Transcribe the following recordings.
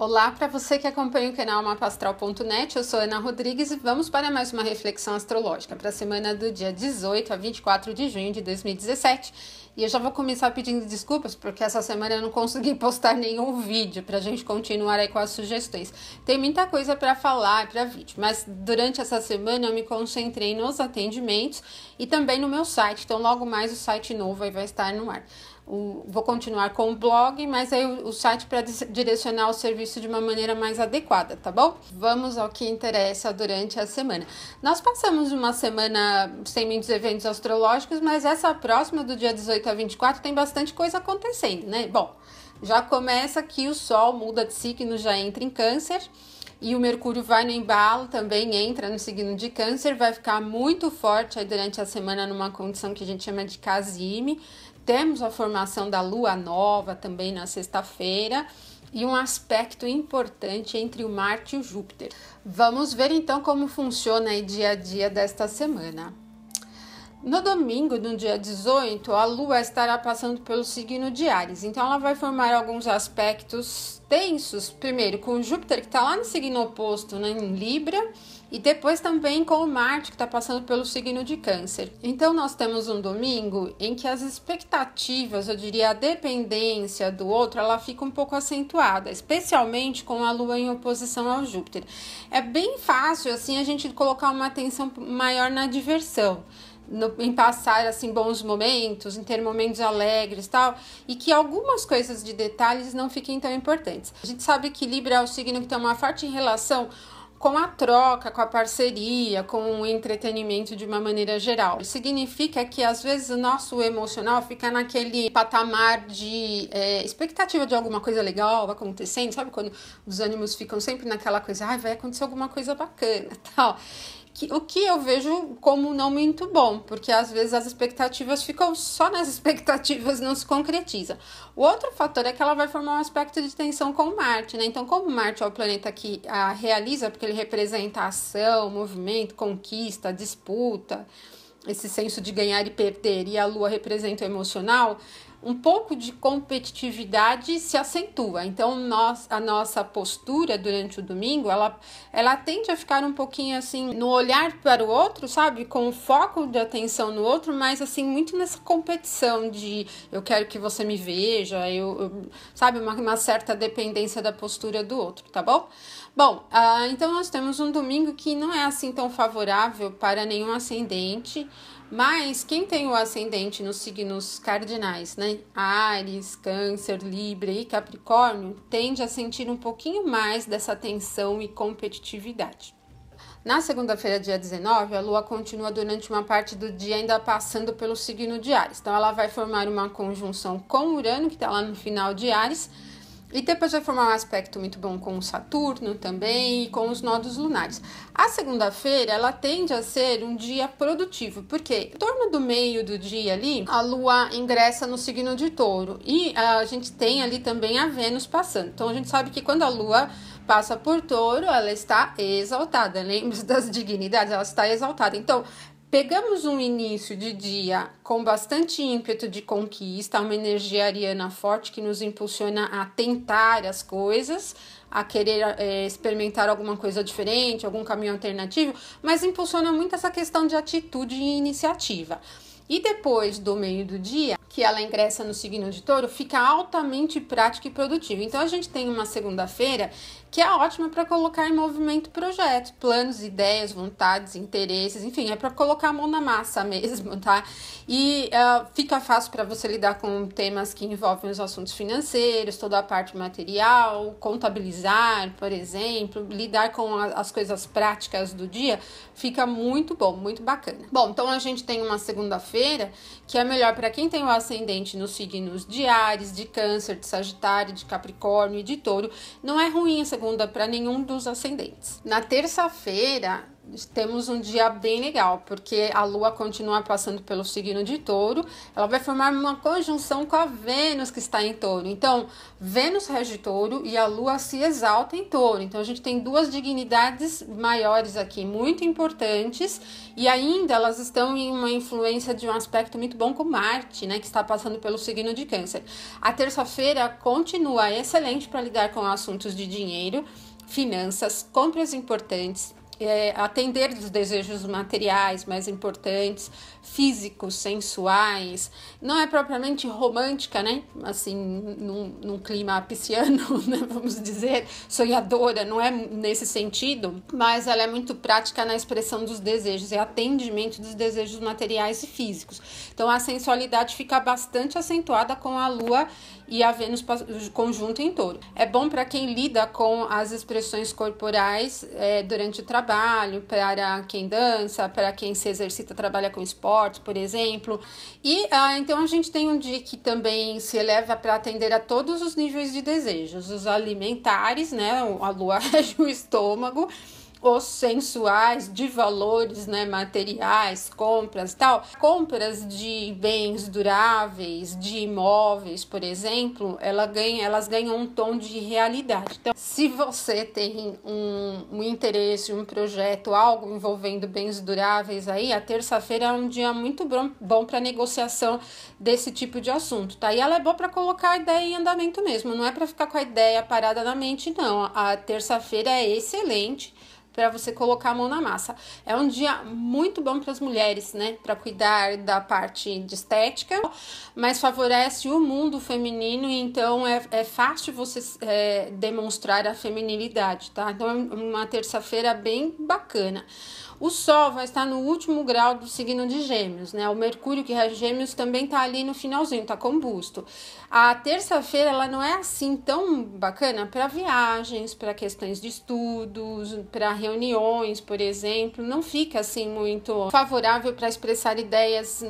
Olá, para você que acompanha o canal mapastral.net, eu sou Ana Rodrigues e vamos para mais uma reflexão astrológica para a semana do dia 18 a 24 de junho de 2017. E eu já vou começar pedindo desculpas porque essa semana eu não consegui postar nenhum vídeo para a gente continuar aí com as sugestões. Tem muita coisa para falar para vídeo, mas durante essa semana eu me concentrei nos atendimentos e também no meu site, então logo mais o site novo aí vai estar no ar. Vou continuar com o blog, mas aí o site para direcionar o serviço de uma maneira mais adequada, tá bom? Vamos ao que interessa durante a semana. Nós passamos uma semana sem muitos eventos astrológicos, mas essa próxima do dia 18 a 24 tem bastante coisa acontecendo, né? Bom, já começa que o Sol muda de signo, já entra em Câncer. E o Mercúrio vai no embalo, também entra no signo de Câncer, vai ficar muito forte aí durante a semana numa condição que a gente chama de casime. Temos a formação da Lua Nova também na sexta-feira e um aspecto importante entre o Marte e o Júpiter. Vamos ver então como funciona aí dia a dia desta semana. No domingo, no dia 18, a Lua estará passando pelo signo de Áries, então ela vai formar alguns aspectos tensos, primeiro com o Júpiter, que está lá no signo oposto, né, em Libra, e depois também com o Marte, que está passando pelo signo de Câncer. Então nós temos um domingo em que as expectativas, eu diria a dependência do outro, ela fica um pouco acentuada, especialmente com a Lua em oposição ao Júpiter. É bem fácil assim a gente colocar uma atenção maior na diversão, em passar assim bons momentos, em ter momentos alegres e tal, e que algumas coisas de detalhes não fiquem tão importantes. A gente sabe que Libra é o signo que tem uma forte relação com a troca, com a parceria, com o entretenimento de uma maneira geral. Significa que às vezes o nosso emocional fica naquele patamar de expectativa de alguma coisa legal acontecendo, sabe quando os ânimos ficam sempre naquela coisa, vai acontecer alguma coisa bacana, tal. O que eu vejo como não muito bom, porque às vezes as expectativas ficam só nas expectativas, não se concretiza. O outro fator é que ela vai formar um aspecto de tensão com Marte, né? Então, como Marte é o planeta que realiza, porque ele representa a ação, movimento, conquista, disputa, esse senso de ganhar e perder, e a Lua representa o emocional, um pouco de competitividade se acentua. Então, a nossa postura durante o domingo, ela tende a ficar um pouquinho assim, no olhar para o outro, sabe? Com o foco de atenção no outro, mas assim, muito nessa competição de eu quero que você me veja, sabe? Uma certa dependência da postura do outro, tá bom? Bom, então nós temos um domingo que não é assim tão favorável para nenhum ascendente, mas quem tem o ascendente nos signos cardinais, né? Áries, Câncer, Libra e Capricórnio, tende a sentir um pouquinho mais dessa tensão e competitividade. Na segunda-feira, dia 19, a Lua continua durante uma parte do dia ainda passando pelo signo de Áries. Então, ela vai formar uma conjunção com Urano, que está lá no final de Áries, e depois vai formar um aspecto muito bom com o Saturno também e com os nodos lunares. A segunda-feira, ela tende a ser um dia produtivo, porque em torno do meio do dia ali, a Lua ingressa no signo de Touro e a gente tem ali também a Vênus passando. Então, a gente sabe que quando a Lua passa por Touro, ela está exaltada. Lembre-se das dignidades, ela está exaltada. Então, pegamos um início de dia com bastante ímpeto de conquista, uma energia ariana forte que nos impulsiona a tentar as coisas, a querer experimentar alguma coisa diferente, algum caminho alternativo, mas impulsiona muito essa questão de atitude e iniciativa. E depois do meio do dia, que ela ingressa no signo de Touro, fica altamente prática e produtiva. Então, a gente tem uma segunda-feira que é ótima para colocar em movimento projetos, planos, ideias, vontades, interesses, enfim, é para colocar a mão na massa mesmo, tá? E fica fácil para você lidar com temas que envolvem os assuntos financeiros, toda a parte material, contabilizar, por exemplo, lidar com as coisas práticas do dia, fica muito bom, muito bacana. Bom, então a gente tem uma segunda-feira que é melhor para quem tem o ascendente nos signos de Áries, de Câncer, de Sagitário, de Capricórnio e de Touro. Não é ruim a segunda para nenhum dos ascendentes. Na terça-feira, temos um dia bem legal, porque a Lua continua passando pelo signo de Touro, ela vai formar uma conjunção com a Vênus que está em Touro. Então, Vênus rege Touro e a Lua se exalta em Touro. Então, a gente tem duas dignidades maiores aqui, muito importantes, e ainda elas estão em uma influência de um aspecto muito bom com Marte, né, que está passando pelo signo de Câncer. A terça-feira continua excelente para lidar com assuntos de dinheiro, finanças, compras importantes, atender os desejos materiais mais importantes, físicos, sensuais. Não é propriamente romântica, né? Assim, num clima pisciano, né? Vamos dizer, sonhadora, não é nesse sentido, mas ela é muito prática na expressão dos desejos e atendimento dos desejos materiais e físicos. Então, a sensualidade fica bastante acentuada com a Lua e a Vênus conjunto em Touro. É bom para quem lida com as expressões corporais durante o trabalho, para quem dança, para quem se exercita, trabalha com esporte, por exemplo. E então a gente tem um dia que também se eleva para atender a todos os níveis de desejos, os alimentares, né? A Lua rege o estômago, os sensuais, de valores, né, materiais, compras, tal. Compras de bens duráveis, de imóveis, por exemplo, elas ganham um tom de realidade. Então, se você tem um interesse, um projeto, algo envolvendo bens duráveis aí, a terça-feira é um dia muito bom para negociação desse tipo de assunto, tá? E ela é boa para colocar a ideia em andamento mesmo, não é para ficar com a ideia parada na mente, não. A terça-feira é excelente para você colocar a mão na massa. É um dia muito bom para as mulheres, né? Para cuidar da parte de estética, mas favorece o mundo feminino, então é fácil você demonstrar a feminilidade, tá? Então é uma terça-feira bem bacana. O Sol vai estar no último grau do signo de Gêmeos, né? O Mercúrio que rege Gêmeos também tá ali no finalzinho, tá combusto. A terça-feira, ela não é assim tão bacana para viagens, para questões de estudos, para reuniões, por exemplo. Não fica assim muito favorável para expressar ideias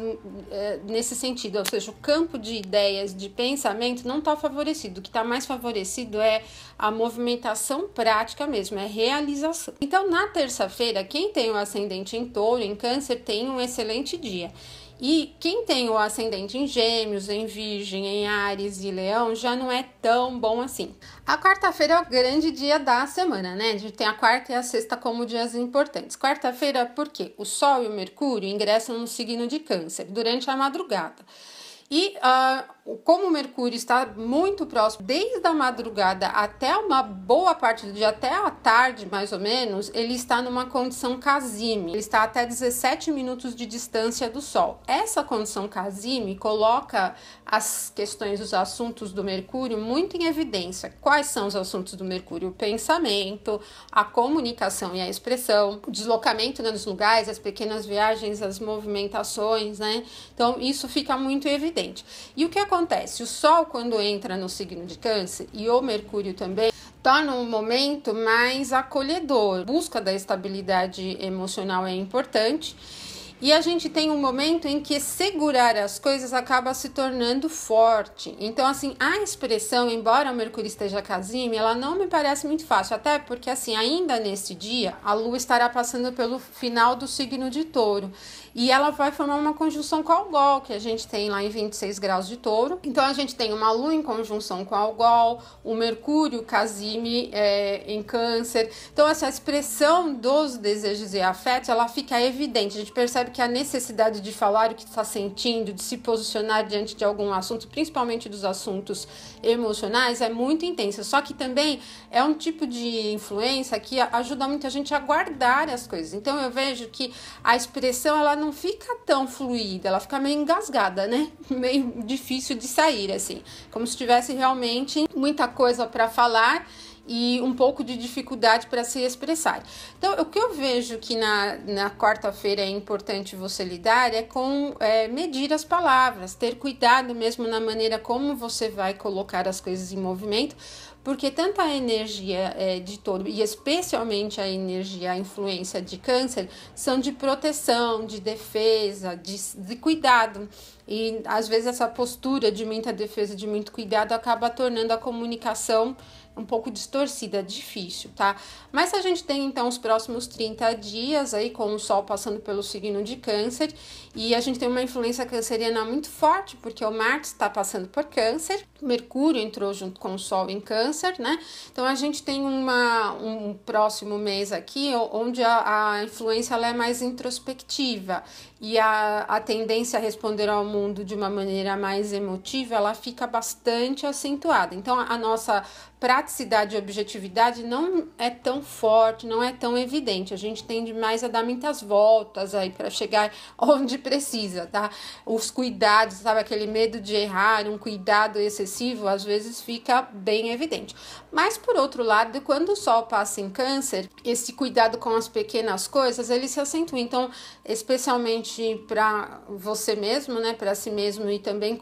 nesse sentido. Ou seja, o campo de ideias, de pensamento não tá favorecido. O que tá mais favorecido é a movimentação prática mesmo, é realização. Então, na terça-feira, quem tem o ascendente em Touro, em Câncer, tem um excelente dia. E quem tem o ascendente em Gêmeos, em Virgem, em Áries e Leão, já não é tão bom assim. A quarta-feira é o grande dia da semana, né? A gente tem a quarta e a sexta como dias importantes. Quarta-feira, por quê? O Sol e o Mercúrio ingressam no signo de Câncer durante a madrugada. E como o Mercúrio está muito próximo, desde a madrugada até uma boa parte do dia, até a tarde mais ou menos, ele está numa condição casime, ele está até 17 minutos de distância do Sol. Essa condição casime coloca as questões, os assuntos do Mercúrio muito em evidência. Quais são os assuntos do Mercúrio? O pensamento, a comunicação e a expressão, o deslocamento nos lugares, as pequenas viagens, as movimentações, né? Então, isso fica muito evidente. E o que acontece? O Sol, quando entra no signo de Câncer, e o Mercúrio também, torna um momento mais acolhedor. A busca da estabilidade emocional é importante. E a gente tem um momento em que segurar as coisas acaba se tornando forte. Então, assim, a expressão, embora o Mercúrio esteja casime, ela não me parece muito fácil. Até porque, assim, ainda nesse dia, a Lua estará passando pelo final do signo de Touro. E ela vai formar uma conjunção com Algol, que a gente tem lá em 26 graus de Touro. Então, a gente tem uma Lua em conjunção com Algol, o Mercúrio casime em Câncer. Então, essa expressão dos desejos e afetos, ela fica evidente. A gente percebe que a necessidade de falar o que está sentindo, de se posicionar diante de algum assunto, principalmente dos assuntos emocionais, é muito intensa. Só que também é um tipo de influência que ajuda muita gente a guardar as coisas. Então, eu vejo que a expressão, ela não fica tão fluida, ela fica meio engasgada, né? Meio difícil de sair, assim. Como se tivesse realmente muita coisa para falar e um pouco de dificuldade para se expressar. Então, o que eu vejo que na quarta-feira é importante você lidar é com medir as palavras, ter cuidado mesmo na maneira como você vai colocar as coisas em movimento, porque tanto a energia de Touro e especialmente a energia, a influência de Câncer, são de proteção, de defesa, de cuidado. E às vezes essa postura de muita defesa, de muito cuidado, acaba tornando a comunicação um pouco distorcida, difícil, tá? Mas a gente tem então os próximos 30 dias aí com o Sol passando pelo signo de Câncer, e a gente tem uma influência canceriana muito forte, porque o Marte está passando por Câncer, Mercúrio entrou junto com o Sol em Câncer, né? Então a gente tem um próximo mês aqui onde a influência ela é mais introspectiva, e a tendência a responder ao mundo de uma maneira mais emotiva, ela fica bastante acentuada. Então a nossa praticidade e objetividade não é tão forte, não é tão evidente. A gente tende mais a dar muitas voltas aí para chegar onde precisa, tá? Os cuidados, sabe, aquele medo de errar, um cuidado excessivo, às vezes fica bem evidente. Mas por outro lado, quando o Sol passa em Câncer, esse cuidado com as pequenas coisas, ele se acentua. Então, especialmente para você mesmo, né, para si mesmo, e também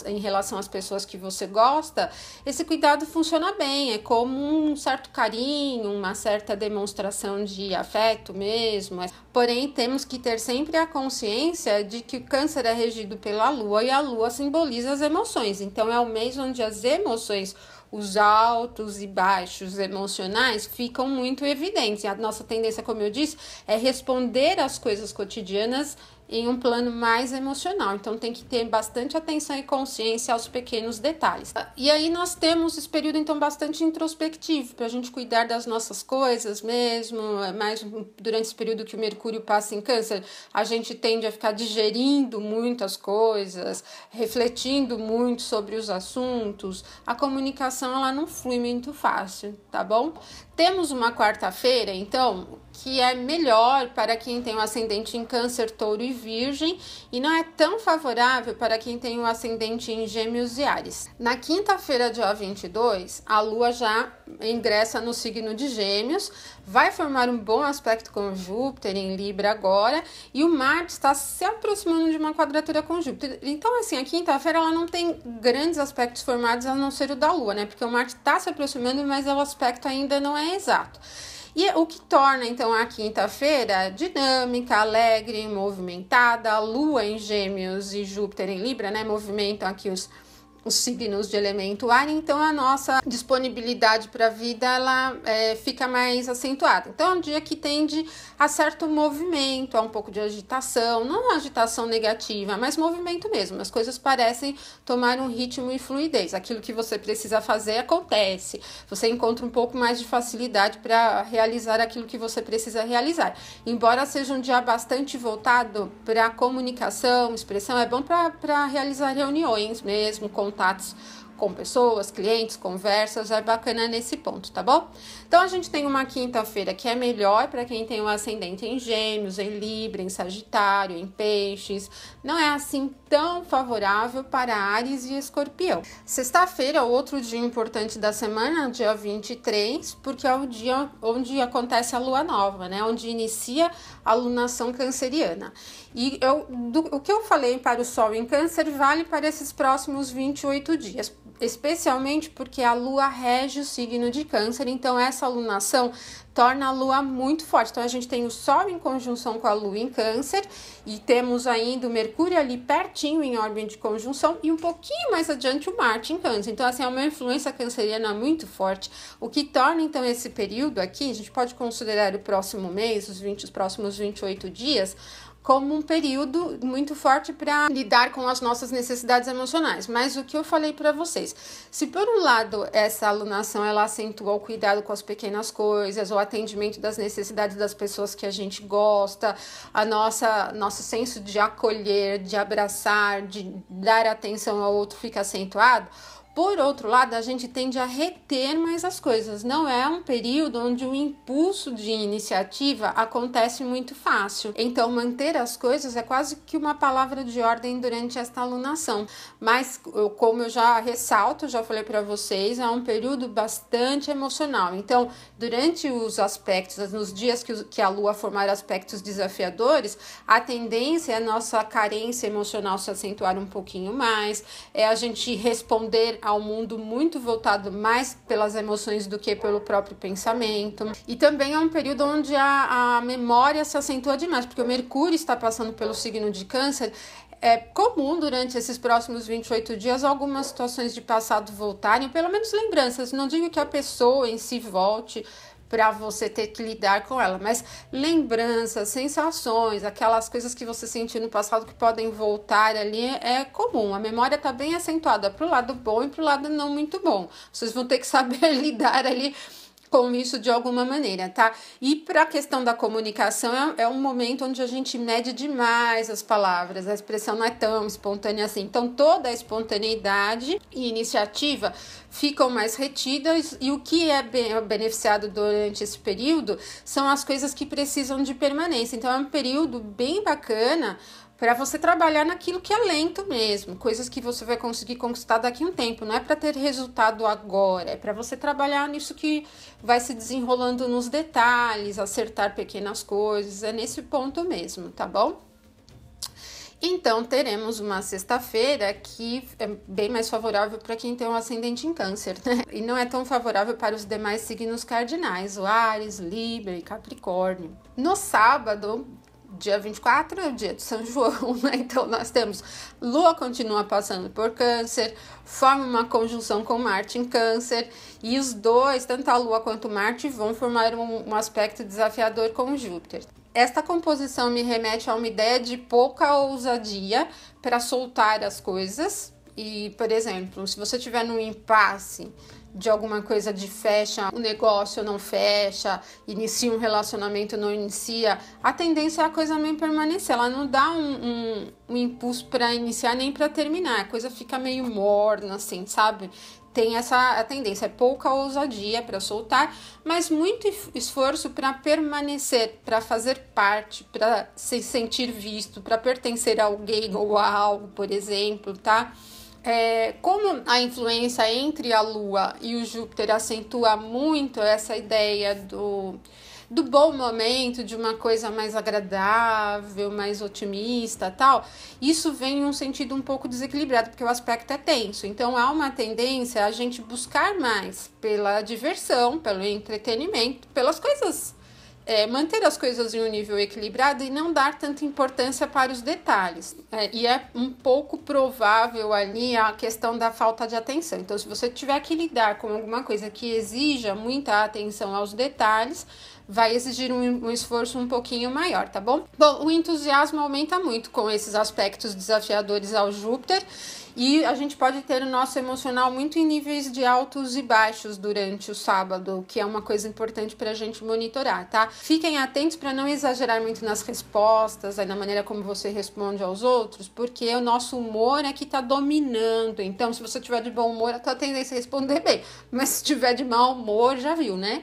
em relação às pessoas que você gosta, esse cuidado funciona bem, é como um certo carinho, uma certa demonstração de afeto mesmo. Porém, temos que ter sempre a consciência de que o Câncer é regido pela Lua e a Lua simboliza as emoções. Então, é o mês onde as emoções, os altos e baixos emocionais ficam muito evidentes. A nossa tendência, como eu disse, é responder às coisas cotidianas em um plano mais emocional. Então tem que ter bastante atenção e consciência aos pequenos detalhes. E aí nós temos esse período então bastante introspectivo para a gente cuidar das nossas coisas mesmo. Mais durante esse período que o Mercúrio passa em Câncer, a gente tende a ficar digerindo muitas coisas, refletindo muito sobre os assuntos. A comunicação ela não flui muito fácil, tá bom? Temos uma quarta-feira, então, que é melhor para quem tem o ascendente em Câncer, Touro e Virgem, e não é tão favorável para quem tem o ascendente em Gêmeos e Áries. Na quinta-feira, dia 22, a Lua já ingressa no signo de Gêmeos, vai formar um bom aspecto com Júpiter em Libra agora, e o Marte está se aproximando de uma quadratura com Júpiter. Então, assim, a quinta-feira ela não tem grandes aspectos formados a não ser o da Lua, né? Porque o Marte está se aproximando, mas o aspecto ainda não é exato. E o que torna, então, a quinta-feira dinâmica, alegre, movimentada. A Lua em Gêmeos e Júpiter em Libra, né, movimentam aqui os signos de elemento ar, então a nossa disponibilidade para a vida ela fica mais acentuada. Então é um dia que tende a certo movimento, a um pouco de agitação, não agitação negativa, mas movimento mesmo. As coisas parecem tomar um ritmo e fluidez. Aquilo que você precisa fazer acontece. Você encontra um pouco mais de facilidade para realizar aquilo que você precisa realizar. Embora seja um dia bastante voltado para a comunicação, expressão, é bom para realizar reuniões mesmo, contatos com pessoas, clientes, conversas, é bacana nesse ponto, tá bom? Então, a gente tem uma quinta-feira que é melhor para quem tem o ascendente em Gêmeos, em Libra, em Sagitário, em Peixes. Não é assim tão favorável para Áries e Escorpião. Sexta-feira, outro dia importante da semana, dia 23, porque é o dia onde acontece a Lua Nova, né? Onde inicia a lunação canceriana. E o que eu falei para o Sol em Câncer vale para esses próximos 28 dias, especialmente porque a Lua rege o signo de Câncer, então essa lunação torna a Lua muito forte. Então a gente tem o Sol em conjunção com a Lua em Câncer e temos ainda o Mercúrio ali pertinho em órbita de conjunção e um pouquinho mais adiante o Marte em Câncer. Então assim, é uma influência canceriana muito forte, o que torna então esse período aqui, a gente pode considerar o próximo mês, os próximos 28 dias, como um período muito forte para lidar com as nossas necessidades emocionais. Mas o que eu falei para vocês, se por um lado essa alunação ela acentua o cuidado com as pequenas coisas, o atendimento das necessidades das pessoas que a gente gosta, nosso senso de acolher, de abraçar, de dar atenção ao outro fica acentuado. Por outro lado, a gente tende a reter mais as coisas. Não é um período onde o impulso de iniciativa acontece muito fácil. Então, manter as coisas é quase que uma palavra de ordem durante esta alunação. Mas, como eu já ressalto, já falei para vocês, é um período bastante emocional. Então, durante os aspectos, nos dias que a Lua formar aspectos desafiadores, a tendência é a nossa carência emocional se acentuar um pouquinho mais, é a gente responder ao mundo muito voltado mais pelas emoções do que pelo próprio pensamento. E também é um período onde a memória se acentua demais, porque o Mercúrio está passando pelo signo de Câncer, É comum durante esses próximos 28 dias algumas situações de passado voltarem, pelo menos lembranças. Não digo que a pessoa em si volte para você ter que lidar com ela, mas lembranças, sensações, aquelas coisas que você sentiu no passado que podem voltar ali é comum. A memória está bem acentuada para o lado bom e para o lado não muito bom. Vocês vão ter que saber lidar ali com isso de alguma maneira, tá? E para a questão da comunicação, é um momento onde a gente mede demais as palavras, a expressão não é tão espontânea assim. Então, toda a espontaneidade e iniciativa ficam mais retidas, e o que é beneficiado durante esse período são as coisas que precisam de permanência. Então, é um período bem bacana para você trabalhar naquilo que é lento mesmo, coisas que você vai conseguir conquistar daqui a um tempo. Não é para ter resultado agora, é para você trabalhar nisso que vai se desenrolando nos detalhes, acertar pequenas coisas, é nesse ponto mesmo, tá bom? Então, teremos uma sexta-feira que é bem mais favorável para quem tem um ascendente em câncer, né? E não é tão favorável para os demais signos cardinais, o Áries, Libra e Capricórnio. No sábado, dia 24 é o dia de São João, né? Então nós temos Lua continua passando por Câncer, forma uma conjunção com Marte em Câncer, e os dois, tanto a Lua quanto Marte, vão formar um aspecto desafiador com Júpiter. Esta composição me remete a uma ideia de pouca ousadia para soltar as coisas. E, por exemplo, se você estiver num impasse de alguma coisa de fecha, o negócio não fecha, inicia um relacionamento, não inicia, a tendência é a coisa meio permanecer, ela não dá um impulso para iniciar nem para terminar, a coisa fica meio morna, assim, sabe? Tem essa tendência, é pouca ousadia para soltar, mas muito esforço para permanecer, para fazer parte, para se sentir visto, para pertencer a alguém ou a algo, por exemplo, tá? Como a influência entre a Lua e o Júpiter acentua muito essa ideia do bom momento, de uma coisa mais agradável, mais otimista, tal, isso vem em um sentido um pouco desequilibrado, porque o aspecto é tenso. Então, há uma tendência a gente buscar mais pela diversão, pelo entretenimento, pelas coisas, manter as coisas em um nível equilibrado e não dar tanta importância para os detalhes. E é um pouco provável ali a questão da falta de atenção. Então, se você tiver que lidar com alguma coisa que exija muita atenção aos detalhes, vai exigir um esforço um pouquinho maior, tá bom? Bom, o entusiasmo aumenta muito com esses aspectos desafiadores ao Júpiter, e a gente pode ter o nosso emocional muito em níveis de altos e baixos durante o sábado, que é uma coisa importante para a gente monitorar, tá? Fiquem atentos para não exagerar muito nas respostas, na maneira como você responde aos outros, porque o nosso humor é que tá dominando. Então, se você tiver de bom humor, a tua tendência é responder bem, mas se tiver de mau humor, já viu, né?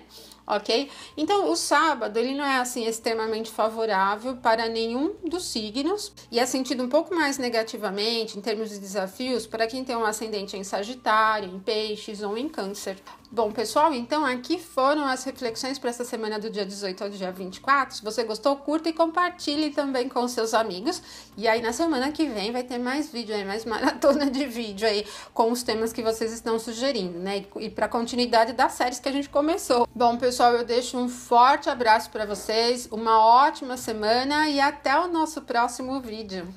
Ok? Então, o sábado, ele não é, assim, extremamente favorável para nenhum dos signos e é sentido um pouco mais negativamente, em termos de desafios, para quem tem um ascendente em Sagitário, em Peixes ou em Câncer. Bom, pessoal, então aqui foram as reflexões para essa semana do dia 18 ao dia 24. Se você gostou, curta e compartilhe também com seus amigos. E aí, na semana que vem, vai ter mais vídeo aí, mais maratona de vídeo aí, com os temas que vocês estão sugerindo, né? E para continuidade das séries que a gente começou. Bom, pessoal, eu deixo um forte abraço para vocês, uma ótima semana e até o nosso próximo vídeo.